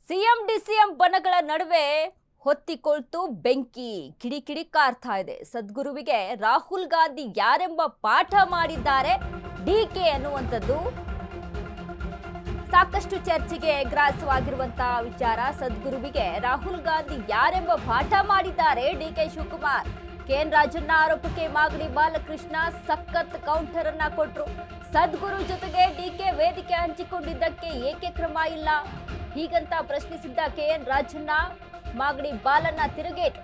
CM DCM ಬಣಗಳ ನಡುವೆ ಹೊತ್ತಿಕೊಳ್ತು ಬೆಂಕಿ ಕಿಡಿಕಿಡಿ ಕಾರ್ತಾ ಇದೆ. ಸದ್ಗುರುವಿಗೆ ರಾಹುಲ್ ಗಾಂಧಿ ಯಾರೆಂಬ ಪಾಠ ಮಾಡಿದ್ದಾರೆ ಡಿಕೆ ಅನ್ನುವಂಥದ್ದು ಸಾಕಷ್ಟು ಚರ್ಚೆಗೆ ಗ್ರಾಸವಾಗಿರುವಂತಹ ವಿಚಾರ. ಸದ್ಗುರುವಿಗೆ ರಾಹುಲ್ ಗಾಂಧಿ ಯಾರೆಂಬ ಪಾಠ ಮಾಡಿದ್ದಾರೆ ಡಿಕೆ ಶಿವಕುಮಾರ್. ಕೆಎನ್ ರಾಜಣ್ಣ ಆರೋಪಕ್ಕೆ ಮಾಗಡಿ ಬಾಲಕೃಷ್ಣ ಸಖತ್ ಕೌಂಟರ್ ಅನ್ನ ಕೊಟ್ರು. ಸದ್ಗುರು ಜೊತೆಗೆ ಡಿಕೆ ವೇದಿಕೆ ಹಂಚಿಕೊಂಡಿದ್ದಕ್ಕೆ ಏಕೆ ಕ್ರಮ ಇಲ್ಲ ಹೀಗಂತ ಪ್ರಶ್ನಿಸಿದ್ದ ಕೆಎನ್ ರಾಜಣ್ಣ ಮಾಗಡಿ ಬಾಲನ್ನ ತಿರುಗೇಟು.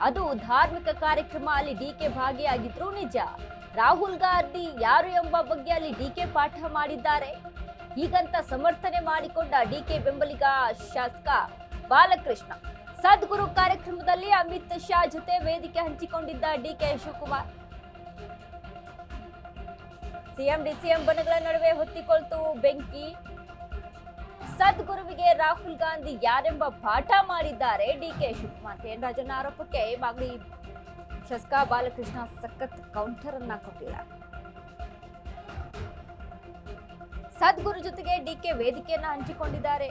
ಅದು ಧಾರ್ಮಿಕ ಕಾರ್ಯಕ್ರಮ, ಅಲ್ಲಿ ಡಿಕೆ ಭಾಗಿಯಾಗಿದ್ರು ನಿಜ. ರಾಹುಲ್ ಗಾಂಧಿ ಯಾರು ಎಂಬ ಬಗ್ಗೆ ಅಲ್ಲಿ ಡಿಕೆ ಪಾಠ ಮಾಡಿದ್ದಾರೆ ಹೀಗಂತ ಸಮರ್ಥನೆ ಮಾಡಿಕೊಂಡ ಡಿಕೆ ಬೆಂಬಲಿಗ ಶಾಸಕ ಬಾಲಕೃಷ್ಣ. ಸದ್ಗುರು ಕಾರ್ಯಕ್ರಮದಲ್ಲಿ ಅಮಿತ್ ಶಾ ಜೊತೆ ವೇದಿಕೆ ಹಂಚಿಕೊಂಡಿದ್ದ ಡಿಕೆ ಶಿವಕುಮಾರ್. ಸಿಎಂ ಡಿಸಿಎಂ ಬಣಗಳ ನಡುವೆ ಹೊತ್ತಿಕೊಳ್ತು ಬೆಂಕಿ. ಸದ್ಗುರುವಿಗೆ ರಾಹುಲ್ ಗಾಂಧಿ ಯಾರೆಂಬ ಪಾಠ ಮಾಡಿದ್ದಾರೆ ಡಿಕೆ ಶಿವಕುಮಾರ್. ಕೆಎನ್ ರಾಜಣ್ಣ ಆರೋಪಕ್ಕೆ ಮಾಗಡಿ ಶಾಸಕ ಬಾಲಕೃಷ್ಣ ಸಖತ್ ಕೌಂಟರ್ ಅನ್ನ ಕೊಟ್ಟಿದ್ದಾರೆ. ಸದ್ಗುರು ಜೊತೆಗೆ ಡಿಕೆ ವೇದಿಕೆಯನ್ನ ಹಂಚಿಕೊಂಡಿದ್ದಾರೆ.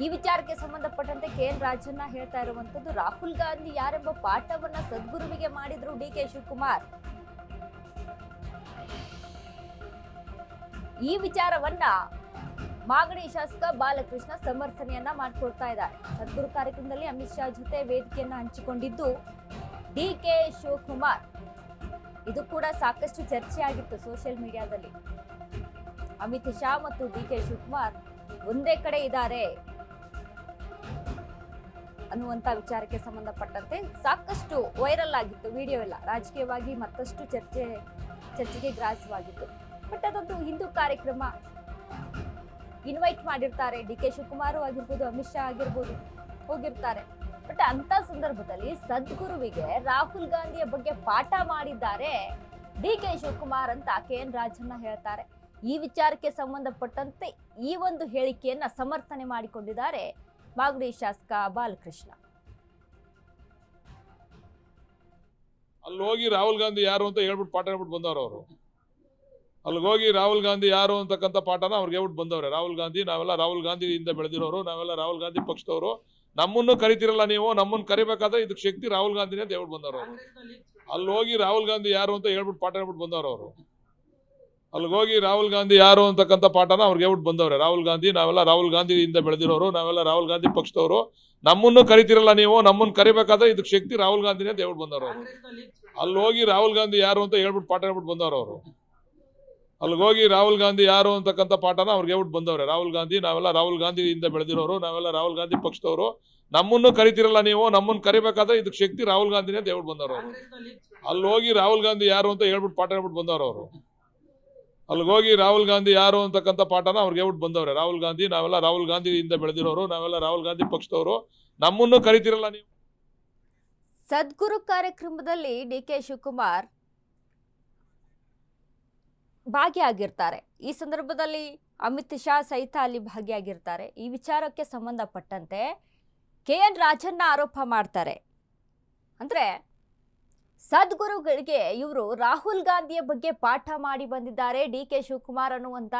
ಈ ವಿಚಾರಕ್ಕೆ ಸಂಬಂಧಪಟ್ಟಂತೆ ಕೆಎನ್ ರಾಜಣ್ಣ ಹೇಳ್ತಾ ಇರುವಂತದ್ದು, ರಾಹುಲ್ ಗಾಂಧಿ ಯಾರೆಂಬ ಪಾಠವನ್ನ ಸದ್ಗುರುವಿಗೆ ಮಾಡಿದ್ರು ಡಿಕೆ ಶಿವಕುಮಾರ್. ಈ ವಿಚಾರವನ್ನ ಮಾಗಡಿ ಶಾಸಕ ಬಾಲಕೃಷ್ಣ ಸಮರ್ಥನೆಯನ್ನ ಮಾಡಿಕೊಡ್ತಾ ಇದ್ದಾರೆ. ಸದ್ಗುರು ಕಾರ್ಯಕ್ರಮದಲ್ಲಿ ಅಮಿತ್ ಶಾ ಜೊತೆ ವೇದಿಕೆಯನ್ನ ಹಂಚಿಕೊಂಡಿದ್ದು ಡಿಕೆ ಶಿವಕುಮಾರ್. ಇದು ಕೂಡ ಸಾಕಷ್ಟು ಚರ್ಚೆ ಆಗಿತ್ತು ಸೋಷಿಯಲ್ ಮೀಡಿಯಾದಲ್ಲಿ. ಅಮಿತ್ ಶಾ ಮತ್ತು ಡಿಕೆ ಶಿವಕುಮಾರ್ ಒಂದೇ ಕಡೆ ಇದ್ದಾರೆ ಅನ್ನುವಂತ ವಿಚಾರಕ್ಕೆ ಸಂಬಂಧಪಟ್ಟಂತೆ ಸಾಕಷ್ಟು ವೈರಲ್ ಆಗಿತ್ತು ವಿಡಿಯೋ ಎಲ್ಲ. ರಾಜಕೀಯವಾಗಿ ಮತ್ತಷ್ಟು ಚರ್ಚೆಗೆ ಗ್ರಾಸವಾಗಿತ್ತು. ಬಟ್ ಅದೊಂದು ಹಿಂದೂ ಕಾರ್ಯಕ್ರಮ, ಇನ್ವೈಟ್ ಮಾಡಿರ್ತಾರೆ. ಡಿಕೆ ಶಿವಕುಮಾರ್ ಆಗಿರ್ಬೋದು, ಅಮಿತ್ ಶಾ ಆಗಿರ್ಬೋದು, ಹೋಗಿರ್ತಾರೆ. ಬಟ್ ಅಂತ ಸಂದರ್ಭದಲ್ಲಿ ಸದ್ಗುರುವಿಗೆ ರಾಹುಲ್ ಗಾಂಧಿಯ ಬಗ್ಗೆ ಪಾಠ ಮಾಡಿದ್ದಾರೆ ಡಿಕೆ ಶಿವಕುಮಾರ್ ಅಂತ ಕೆಎನ್ ರಾಜಣ್ಣ ಹೇಳ್ತಾರೆ. ಈ ವಿಚಾರಕ್ಕೆ ಸಂಬಂಧಪಟ್ಟಂತೆ ಈ ಒಂದು ಹೇಳಿಕೆಯನ್ನ ಸಮರ್ಥನೆ ಮಾಡಿಕೊಂಡಿದ್ದಾರೆ ಮಾಗಡಿ ಶಾಸಕ ಬಾಲಕೃಷ್ಣ. ಅಲ್ಲಿ ಹೋಗಿ ರಾಹುಲ್ ಗಾಂಧಿ ಯಾರು ಅಂತ ಹೇಳ್ಬಿಟ್ಟು ಪಾಠ ಹೇಳ್ಬಿಟ್ಟು ಬಂದವರು ಅವರು. ಅಲ್ಲಿಗೆ ಹೋಗಿ ರಾಹುಲ್ ಗಾಂಧಿ ಯಾರು ಅಂತಕ್ಕಂಥ ಪಾಠನ ಅವ್ರಿಗೆ ಹೇಳ್ಬಿಟ್ಟು ಬಂದವ್ರೆ. ರಾಹುಲ್ ಗಾಂಧಿ, ನಾವೆಲ್ಲ ರಾಹುಲ್ ಗಾಂಧಿಯಿಂದ ಬೆಳೆದಿರೋರು, ನಾವೆಲ್ಲ ರಾಹುಲ್ ಗಾಂಧಿ ಪಕ್ಷದವರು, ನಮ್ಮನ್ನು ಕರಿತಿರಲ್ಲ ನೀವು, ನಮ್ಮನ್ನು ಕರಿಬೇಕಾದ್ರೆ ಇದಕ್ಕೆ ಶಕ್ತಿ ರಾಹುಲ್ ಗಾಂಧಿನೇ ಅಂತ ಹೇಳ್ಬಿಟ್ಟು ಬಂದವರು ಅವರು. ಅಲ್ಲಿ ಹೋಗಿ ರಾಹುಲ್ ಗಾಂಧಿ ಯಾರು ಅಂತ ಹೇಳ್ಬಿಟ್ಟು ಪಾಠ ಹೇಳ್ಬಿಟ್ಟು ಬಂದವರು ಅವರು. ಅಲ್ಲಿಗೆ ಹೋಗಿ ರಾಹುಲ್ ಗಾಂಧಿ ಯಾರು ಅಂತಕ್ಕಂಥ ಪಾಠನ ಅವ್ರಿಗೆ ಹೇಳ್ಬಿಟ್ಟು ಬಂದವ್ರೆ. ರಾಹುಲ್ ಗಾಂಧಿ, ನಾವೆಲ್ಲ ರಾಹುಲ್ ಗಾಂಧಿಯಿಂದ ಬೆಳೆದಿರೋರು, ನಾವೆಲ್ಲ ರಾಹುಲ್ ಗಾಂಧಿ ಪಕ್ಷದವರು, ನಮ್ಮನ್ನು ಕರಿತಿರಲ್ಲ ನೀವು, ನಮ್ಮನ್ನು ಕರಿಬೇಕಾದ್ರೆ ಇದಕ್ಕೆ ಶಕ್ತಿ ರಾಹುಲ್ ಗಾಂಧಿನೇ ಅಂತ ಹೇಳ್ಬಿಟ್ಟು ಬಂದವರು ಅವರು. ಅಲ್ಲಿ ಹೋಗಿ ರಾಹುಲ್ ಗಾಂಧಿ ಯಾರು ಅಂತ ಹೇಳ್ಬಿಟ್ಟು ಪಾಠ ಹೇಳ್ಬಿಟ್ಟು ಬಂದವರು ಅವರು. ಅಲ್ಲಿಗೆ ಹೋಗಿ ರಾಹುಲ್ ಗಾಂಧಿ ಯಾರು ಅಂತಕ್ಕಂಥ ಪಾಠನ ಅವ್ರಿಗೆ ಹೇಳ್ಬಿಟ್ಟು ಬಂದವ್ರೆ. ರಾಹುಲ್ ಗಾಂಧಿ, ನಾವೆಲ್ಲ ರಾಹುಲ್ ಗಾಂಧಿಯಿಂದ ಬೆಳೆದಿರೋರು, ನಾವೆಲ್ಲ ರಾಹುಲ್ ಗಾಂಧಿ ಪಕ್ಷದವರು, ನಮ್ಮನ್ನು ಕರಿತಿರಲ್ಲ ನೀವು, ನಮ್ಮನ್ನು ಕರಿಬೇಕಾದ್ರೆ ಇದಕ್ಕೆ ಶಕ್ತಿ ರಾಹುಲ್ ಗಾಂಧಿನೇ ಅಂತ ಹೇಳ್ಬಿಟ್ಟು ಬಂದವರು ಅವರು. ಅಲ್ಲಿ ಹೋಗಿ ರಾಹುಲ್ ಗಾಂಧಿ ಯಾರು ಅಂತ ಹೇಳ್ಬಿಟ್ಟು ಪಾಠ ಹೇಳ್ಬಿಟ್ಟು ಬಂದವರು ಅವರು. ಅಲ್ಲಿಗೆ ಹೋಗಿ ರಾಹುಲ್ ಗಾಂಧಿ ಯಾರು ಅಂತಕ್ಕಂಥ ಪಾಠನ ಅವ್ರಿಗೆ ಹೇಳ್ಬಿಟ್ಟು ಬಂದವ್ರೆ. ರಾಹುಲ್ ಗಾಂಧಿ, ನಾವೆಲ್ಲ ರಾಹುಲ್ ಗಾಂಧಿಯಿಂದ ಬೆಳೆದಿರೋರು, ನಾವೆಲ್ಲ ರಾಹುಲ್ ಗಾಂಧಿ ಪಕ್ಷದವರು, ನಮ್ಮನ್ನು ಕರಿತಿರಲ್ಲ ನೀವು. ಸದ್ಗುರು ಕಾರ್ಯಕ್ರಮದಲ್ಲಿ ಡಿಕೆ ಶಿವಕುಮಾರ್ ಭಾಗಿಯಾಗಿರ್ತಾರೆ. ಈ ಸಂದರ್ಭದಲ್ಲಿ ಅಮಿತ್ ಶಾ ಸಹಿತ ಅಲ್ಲಿ ಭಾಗಿಯಾಗಿರ್ತಾರೆ. ಈ ವಿಚಾರಕ್ಕೆ ಸಂಬಂಧಪಟ್ಟಂತೆ ಕೆಎನ್ ರಾಜಣ್ಣ ಆರೋಪ ಮಾಡ್ತಾರೆ. ಅಂದ್ರೆ ಸದ್ಗುರುಗಳಿಗೆ ಇವರು ರಾಹುಲ್ ಗಾಂಧಿಯ ಬಗ್ಗೆ ಪಾಠ ಮಾಡಿ ಬಂದಿದ್ದಾರೆ ಡಿಕೆ ಶಿವಕುಮಾರ್ ಅನ್ನುವಂತ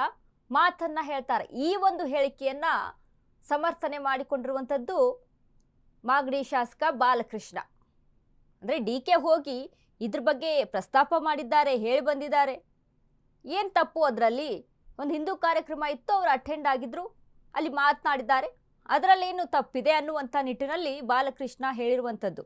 ಮಾತನ್ನ ಹೇಳ್ತಾರೆ. ಈ ಒಂದು ಹೇಳಿಕೆಯನ್ನ ಸಮರ್ಥನೆ ಮಾಡಿಕೊಂಡಿರುವಂಥದ್ದು ಮಾಗಡಿ ಶಾಸಕ ಬಾಲಕೃಷ್ಣ. ಅಂದ್ರೆ ಡಿಕೆ ಹೋಗಿ ಇದ್ರ ಬಗ್ಗೆ ಪ್ರಸ್ತಾಪ ಮಾಡಿದ್ದಾರೆ, ಹೇಳಿ ಬಂದಿದ್ದಾರೆ. ಏನು ತಪ್ಪು ಅದರಲ್ಲಿ? ಒಂದು ಹಿಂದೂ ಕಾರ್ಯಕ್ರಮ ಇತ್ತು, ಅವರು ಅಟೆಂಡ್ ಆಗಿದ್ರು, ಅಲ್ಲಿ ಮಾತನಾಡಿದ್ದಾರೆ, ಅದರಲ್ಲೇನು ತಪ್ಪಿದೆ ಅನ್ನುವಂಥ ನಿಟ್ಟಿನಲ್ಲಿ ಬಾಲಕೃಷ್ಣ ಹೇಳಿರುವಂಥದ್ದು.